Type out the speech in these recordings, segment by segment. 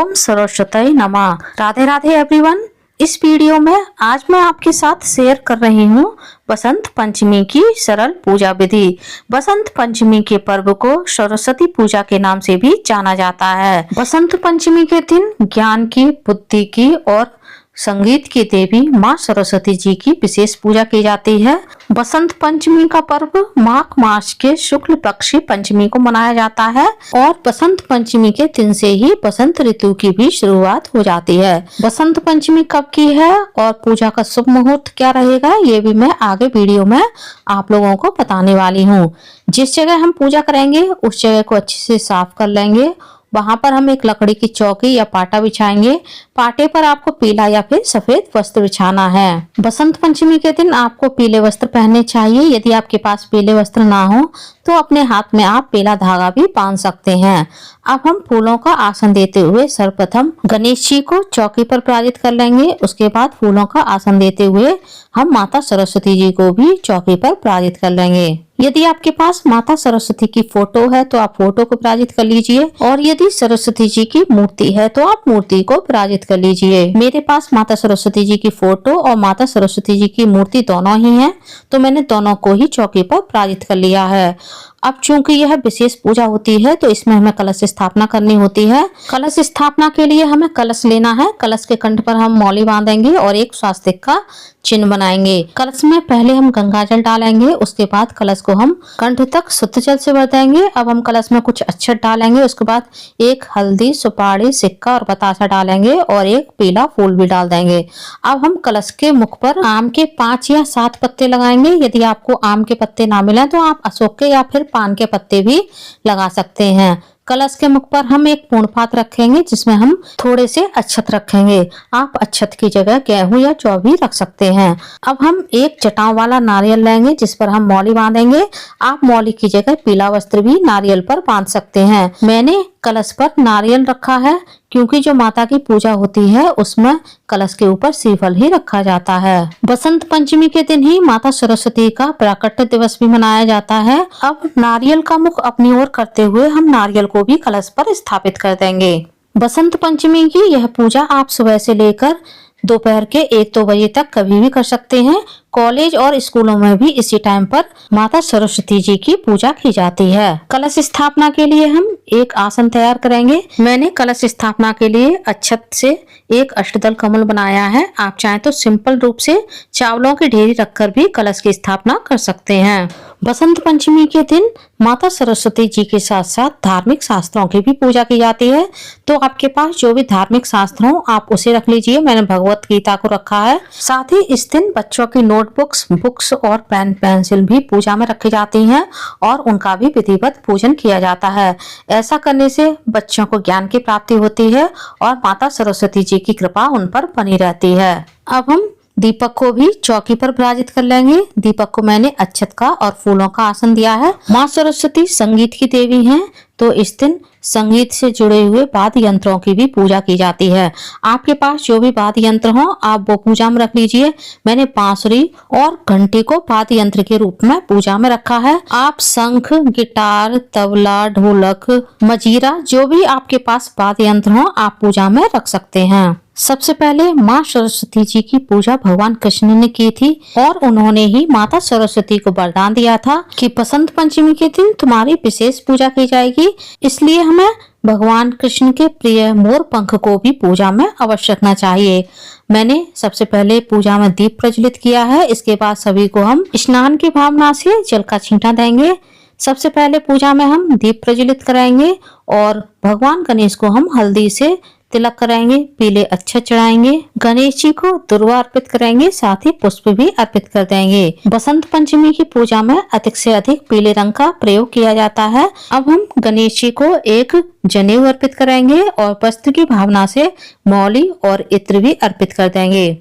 ओम सरस्वती नमः। राधे राधे एवरीवन। इस वीडियो में आज मैं आपके साथ शेयर कर रही हूँ बसंत पंचमी की सरल पूजा विधि। बसंत पंचमी के पर्व को सरस्वती पूजा के नाम से भी जाना जाता है। बसंत पंचमी के दिन ज्ञान की, बुद्धि की और संगीत की देवी माँ सरस्वती जी की विशेष पूजा की जाती है। बसंत पंचमी का पर्व माघ मास के शुक्ल पक्ष की पंचमी को मनाया जाता है और बसंत पंचमी के दिन से ही बसंत ऋतु की भी शुरुआत हो जाती है। बसंत पंचमी कब की है और पूजा का शुभ मुहूर्त क्या रहेगा, ये भी मैं आगे वीडियो में आप लोगों को बताने वाली हूँ। जिस जगह हम पूजा करेंगे उस जगह को अच्छे से साफ कर लेंगे। वहां पर हम एक लकड़ी की चौकी या पाटा बिछाएंगे। पाटे पर आपको पीला या फिर सफेद वस्त्र बिछाना है। बसंत पंचमी के दिन आपको पीले वस्त्र पहनने चाहिए। यदि आपके पास पीले वस्त्र ना हो तो अपने हाथ में आप पीला धागा भी बांध सकते हैं। अब हम फूलों का आसन देते हुए सर्वप्रथम गणेश जी को चौकी पर विराजित कर लेंगे। उसके बाद फूलों का आसन देते हुए हम माता सरस्वती जी को भी चौकी पर विराजित कर लेंगे। यदि आपके पास माता सरस्वती की फोटो है तो आप फोटो को विराजित कर लीजिए और यदि सरस्वती जी की मूर्ति है तो आप मूर्ति को विराजित कर लीजिए। मेरे पास माता सरस्वती जी की फोटो और माता सरस्वती जी की मूर्ति दोनों ही हैं, तो मैंने दोनों को ही चौकी पर विराजित कर लिया है। अब चूंकि यह विशेष पूजा होती है तो इसमें हमें कलश स्थापना करनी होती है। कलश स्थापना के लिए हमें कलश लेना है। कलश के कंठ पर हम मौली बांधेंगे और एक स्वास्तिक का चिन्ह बनाएंगे। कलश में पहले हम गंगा जल डालेंगे, उसके बाद कलश को हम कंठ तक शुद्ध जल से भर देंगे। अब हम कलश में कुछ अक्षत डालेंगे, उसके बाद एक हल्दी, सुपारी, सिक्का और बतासा डालेंगे और एक पीला फूल भी डाल देंगे। अब हम कलश के मुख पर आम के 5 या 7 पत्ते लगाएंगे। यदि आपको आम के पत्ते ना मिले तो आप अशोक के या फिर पान के पत्ते भी लगा सकते हैं। कलश के मुख पर हम एक पूर्ण पात्र रखेंगे जिसमें हम थोड़े से अक्षत रखेंगे। आप अक्षत की जगह गेहूं या जौ भी रख सकते हैं। अब हम एक जटाओं वाला नारियल लेंगे जिस पर हम मौली बांधेंगे। आप मौली की जगह पीला वस्त्र भी नारियल पर बांध सकते हैं। मैंने कलश पर नारियल रखा है क्योंकि जो माता की पूजा होती है उसमें कलश के ऊपर श्रीफल ही रखा जाता है। बसंत पंचमी के दिन ही माता सरस्वती का प्राकट्य दिवस भी मनाया जाता है। अब नारियल का मुख अपनी ओर करते हुए हम नारियल को भी कलश पर स्थापित कर देंगे। बसंत पंचमी की यह पूजा आप सुबह से लेकर दोपहर के 1-2 बजे तक कभी भी कर सकते हैं। कॉलेज और स्कूलों में भी इसी टाइम पर माता सरस्वती जी की पूजा की जाती है। कलश स्थापना के लिए हम एक आसन तैयार करेंगे। मैंने कलश स्थापना के लिए अक्षत से एक अष्टदल कमल बनाया है। आप चाहें तो सिंपल रूप से चावलों की ढेरी रखकर भी कलश की स्थापना कर सकते हैं। बसंत पंचमी के दिन माता सरस्वती जी के साथ साथ धार्मिक शास्त्रों की भी पूजा की जाती है। तो आपके पास जो भी धार्मिक शास्त्र हो आप उसे रख लीजिए। मैंने भगवत गीता को रखा है। साथ ही इस दिन बच्चों की नोटबुक्स, बुक्स और पेन पेंसिल भी पूजा में रखी जाती हैं और उनका भी विधिवत पूजन किया जाता है। ऐसा करने से बच्चों को ज्ञान की प्राप्ति होती है और माता सरस्वती जी की कृपा उन पर बनी रहती है। अब हम दीपक को भी चौकी पर विराजित कर लेंगे। दीपक को मैंने अक्षत का और फूलों का आसन दिया है। माँ सरस्वती संगीत की देवी हैं, तो इस दिन संगीत से जुड़े हुए वाद्य यंत्रों की भी पूजा की जाती है। आपके पास जो भी वाद्य यंत्र हो आप वो पूजा में रख लीजिए। मैंने बांसुरी और घंटी को वाद्य यंत्र के रूप में पूजा में रखा है। आप शंख, गिटार, तबला, ढोलक, मजीरा, जो भी आपके पास वाद्य यंत्र हो आप पूजा में रख सकते हैं। सबसे पहले माँ सरस्वती जी की पूजा भगवान कृष्ण ने की थी और उन्होंने ही माता सरस्वती को वरदान दिया था कि बसंत पंचमी के दिन तुम्हारी विशेष पूजा की जाएगी। इसलिए हमें भगवान कृष्ण के प्रिय मोर पंख को भी पूजा में अवश्य रखना चाहिए। मैंने सबसे पहले पूजा में दीप प्रज्वलित किया है। इसके बाद सभी को हम स्नान की भावना से जल का छींटा देंगे। सबसे पहले पूजा में हम दीप प्रज्वलित कराएंगे और भगवान गणेश को हम हल्दी से तिलक कराएंगे, पीले अक्षत चढ़ाएंगे, गणेश जी को दुर्वा अर्पित करेंगे, साथ ही पुष्प भी अर्पित कर देंगे। बसंत पंचमी की पूजा में अधिक से अधिक पीले रंग का प्रयोग किया जाता है। अब हम गणेश जी को एक जनेऊ अर्पित करेंगे और वस्त्र की भावना से मौली और इत्र भी अर्पित कर देंगे।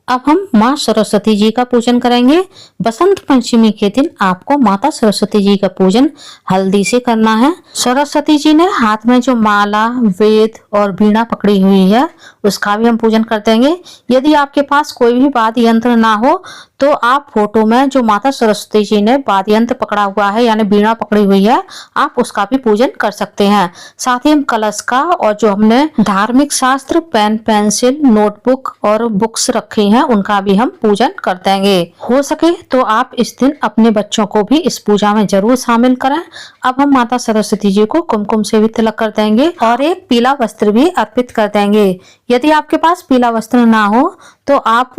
अब हम माँ सरस्वती जी का पूजन करेंगे। बसंत पंचमी के दिन आपको माता सरस्वती जी का पूजन हल्दी से करना है। सरस्वती जी ने हाथ में जो माला, वेद और वीणा पकड़ी हुई है उसका भी हम पूजन कर देंगे। यदि आपके पास कोई भी वाद्य यंत्र ना हो तो आप फोटो में जो माता सरस्वती जी ने वाद्य यंत्र पकड़ा हुआ है यानी वीणा पकड़ी हुई है, आप उसका भी पूजन कर सकते हैं। साथ ही हम कलश का और जो हमने धार्मिक शास्त्र, पेन, पेंसिल, नोटबुक और बुक्स रखी हैं उनका भी हम पूजन कर देंगे। हो सके तो आप इस दिन अपने बच्चों को भी इस पूजा में जरूर शामिल करें। अब हम माता सरस्वती जी को कुमकुम से भी तिलक कर देंगे और एक पीला वस्त्र भी अर्पित कर देंगे। यदि आपके पास पीला वस्त्र ना हो तो आप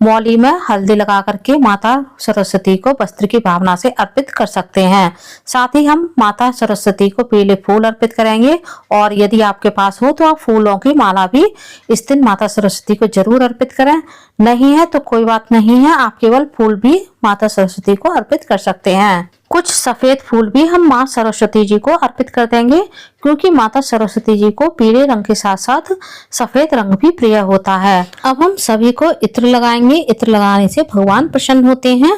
मौली में हल्दी लगा करके माता सरस्वती को वस्त्र की भावना से अर्पित कर सकते हैं। साथ ही हम माता सरस्वती को पीले फूल अर्पित करेंगे और यदि आपके पास हो तो आप फूलों की माला भी इस दिन माता सरस्वती को जरूर अर्पित करें। नहीं है तो कोई बात नहीं है, आप केवल फूल भी माता सरस्वती को अर्पित कर सकते हैं। कुछ सफेद फूल भी हम माँ सरस्वती जी को अर्पित कर देंगे क्योंकि माता सरस्वती जी को पीले रंग के साथ साथ सफेद रंग भी प्रिय होता है। अब हम सभी को इत्र लगाएंगे। इत्र लगाने से भगवान प्रसन्न होते हैं।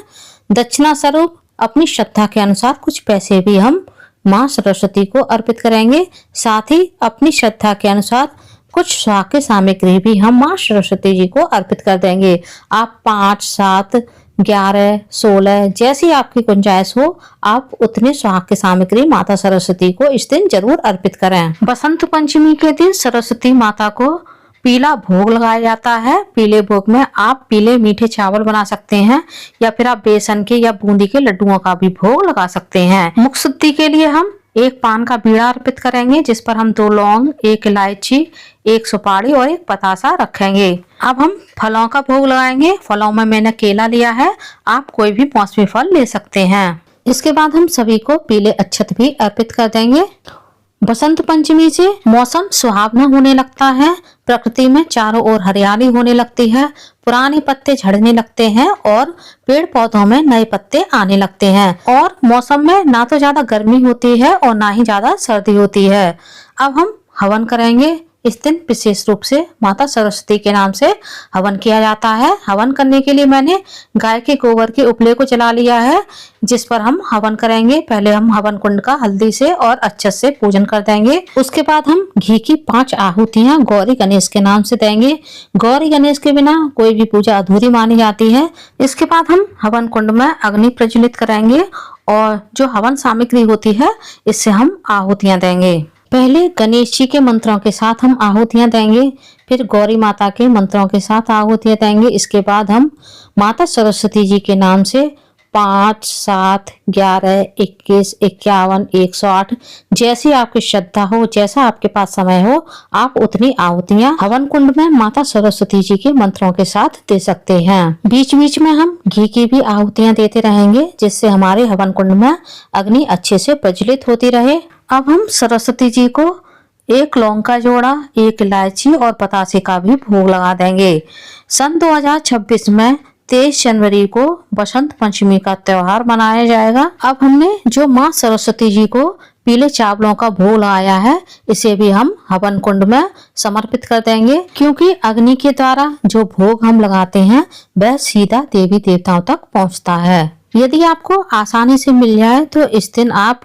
दक्षिणा स्वरूप अपनी श्रद्धा के अनुसार कुछ पैसे भी हम माँ सरस्वती को अर्पित करेंगे। साथ ही अपनी श्रद्धा के अनुसार कुछ सुहाग सामग्री भी हम माँ सरस्वती जी को अर्पित कर देंगे। आप 5, 7, 11, 16 जैसी आपकी गुंजाइश हो, आप उतने सुहाग की सामग्री माता सरस्वती को इस दिन जरूर अर्पित करें। बसंत पंचमी के दिन सरस्वती माता को पीला भोग लगाया जाता है। पीले भोग में आप पीले मीठे चावल बना सकते हैं या फिर आप बेसन के या बूंदी के लड्डुओं का भी भोग लगा सकते हैं। मुख शुद्धि के लिए हम एक पान का बीड़ा अर्पित करेंगे जिस पर हम 2 लौंग, 1 इलायची, 1 सुपारी और 1 पतासा रखेंगे। अब हम फलों का भोग लगाएंगे। फलों में मैंने केला लिया है, आप कोई भी मौसमी फल ले सकते हैं। इसके बाद हम सभी को पीले अक्षत भी अर्पित कर देंगे। बसंत पंचमी से मौसम सुहावना होने लगता है, प्रकृति में चारों ओर हरियाली होने लगती है, पुराने पत्ते झड़ने लगते हैं और पेड़ पौधों में नए पत्ते आने लगते हैं और मौसम में ना तो ज्यादा गर्मी होती है और ना ही ज्यादा सर्दी होती है। अब हम हवन करेंगे। इस दिन विशेष रूप से माता सरस्वती के नाम से हवन किया जाता है। हवन करने के लिए मैंने गाय के गोबर के उपले को जला लिया है जिस पर हम हवन करेंगे। पहले हम हवन कुंड का हल्दी से और अच्छे से पूजन कर देंगे। उसके बाद हम घी की 5 आहुतियां गौरी गणेश के नाम से देंगे। गौरी गणेश के बिना कोई भी पूजा अधूरी मानी जाती है। इसके बाद हम हवन कुंड में अग्नि प्रज्वलित करेंगे और जो हवन सामग्री होती है इससे हम आहुतियां देंगे। पहले गणेश जी के मंत्रों के साथ हम आहुतियां देंगे, फिर गौरी माता के मंत्रों के साथ आहुतियां देंगे। इसके बाद हम माता सरस्वती जी के नाम से 5, 7, 11, 21, 51, 108 जैसी आपकी श्रद्धा हो, जैसा आपके पास समय हो, आप उतनी आहुतियां हवन कुंड में माता सरस्वती जी के मंत्रों के साथ दे सकते हैं। बीच बीच में हम घी की भी आहुतियां देते रहेंगे जिससे हमारे हवन कुंड में अग्नि अच्छे से प्रज्वलित होती रहे। अब हम सरस्वती जी को 1 लौंग का जोड़ा, 1 इलायची और पतासे का भी भोग लगा देंगे। सन 2026 में 23 जनवरी को बसंत पंचमी का त्योहार मनाया जाएगा। अब हमने जो माँ सरस्वती जी को पीले चावलों का भोग लगाया है इसे भी हम हवन कुंड में समर्पित कर देंगे क्योंकि अग्नि के द्वारा जो भोग हम लगाते हैं वह सीधा देवी देवताओं तक पहुँचता है। यदि आपको आसानी से मिल जाए तो इस दिन आप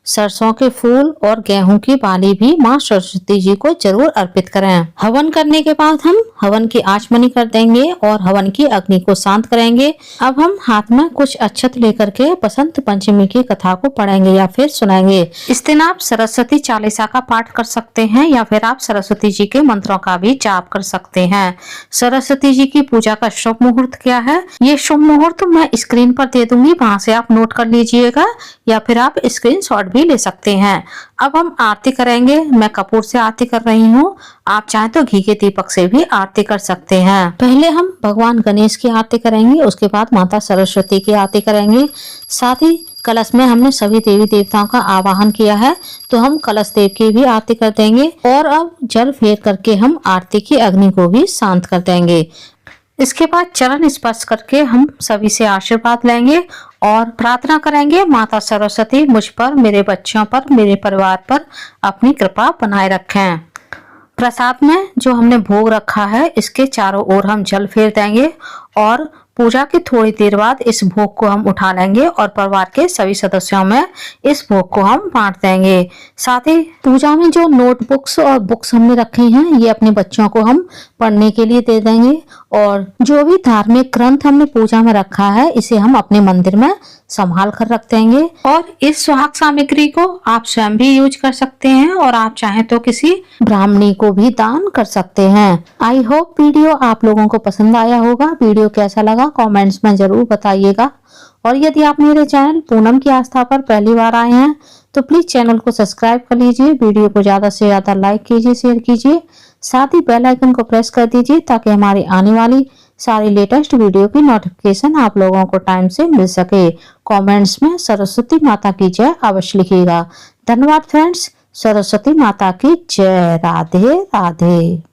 सरसों के फूल और गेहूं की बाली भी माँ सरस्वती जी को जरूर अर्पित करें। हवन करने के बाद हम हवन की आचमनी कर देंगे और हवन की अग्नि को शांत करेंगे। अब हम हाथ में कुछ अक्षत लेकर के बसंत पंचमी की कथा को पढ़ेंगे या फिर सुनाएंगे। इस दिन आप सरस्वती चालीसा का पाठ कर सकते हैं या फिर आप सरस्वती जी के मंत्रों का भी जाप कर सकते हैं। सरस्वती जी की पूजा का शुभ मुहूर्त क्या है, ये शुभ मुहूर्त मैं स्क्रीन पर दे दूंगी, वहां से आप नोट कर लीजिएगा या फिर आप स्क्रीनशॉट भी ले सकते हैं। अब हम आरती करेंगे। मैं कपूर से आरती कर रही हूँ, आप चाहे तो घी के दीपक से भी आरती कर सकते हैं। पहले हम भगवान गणेश की आरती करेंगे, उसके बाद माता सरस्वती की आरती करेंगे। साथ ही कलश में हमने सभी देवी देवताओं का आवाहन किया है तो हम कलश देव की भी आरती कर देंगे और अब जल फेर करके हम आरती की अग्नि को भी शांत कर देंगे। इसके बाद चरण स्पर्श करके हम सभी से आशीर्वाद लेंगे और प्रार्थना करेंगे, माता सरस्वती मुझ पर, मेरे बच्चों पर, मेरे परिवार पर अपनी कृपा बनाए रखें। प्रसाद में जो हमने भोग रखा है इसके चारों ओर हम जल फेर देंगे और पूजा के थोड़ी देर बाद इस भोग को हम उठा लेंगे और परिवार के सभी सदस्यों में इस भोग को हम बांट देंगे। साथ ही पूजा में जो नोटबुक्स और बुक्स हमने रखे हैं ये अपने बच्चों को हम पढ़ने के लिए दे देंगे और जो भी धार्मिक ग्रंथ हमने पूजा में रखा है इसे हम अपने मंदिर में संभाल कर रख देंगे। और इस सुहाग सामग्री को आप स्वयं भी यूज कर सकते हैं और आप चाहें तो किसी ब्राह्मणी को भी दान कर सकते हैं। आई होप वीडियो आप लोगों को पसंद आया होगा। वीडियो कैसा लगा कमेंट्स में जरूर बताइएगा और यदि आप मेरे चैनल पूनम की आस्था पर पहली बार आए हैं तो प्लीज चैनल को सब्सक्राइब कर लीजिए। वीडियो को ज्यादा से ज्यादा लाइक कीजिए, शेयर कीजिए, साथ ही बेल आइकन को प्रेस कर दीजिए ताकि हमारी आने वाली सारी लेटेस्ट वीडियो की नोटिफिकेशन आप लोगों को टाइम से मिल सके। कमेंट्स में सरस्वती माता की जय अवश्य लिखिएगा। धन्यवाद फ्रेंड्स। सरस्वती माता की जय। राधे राधे।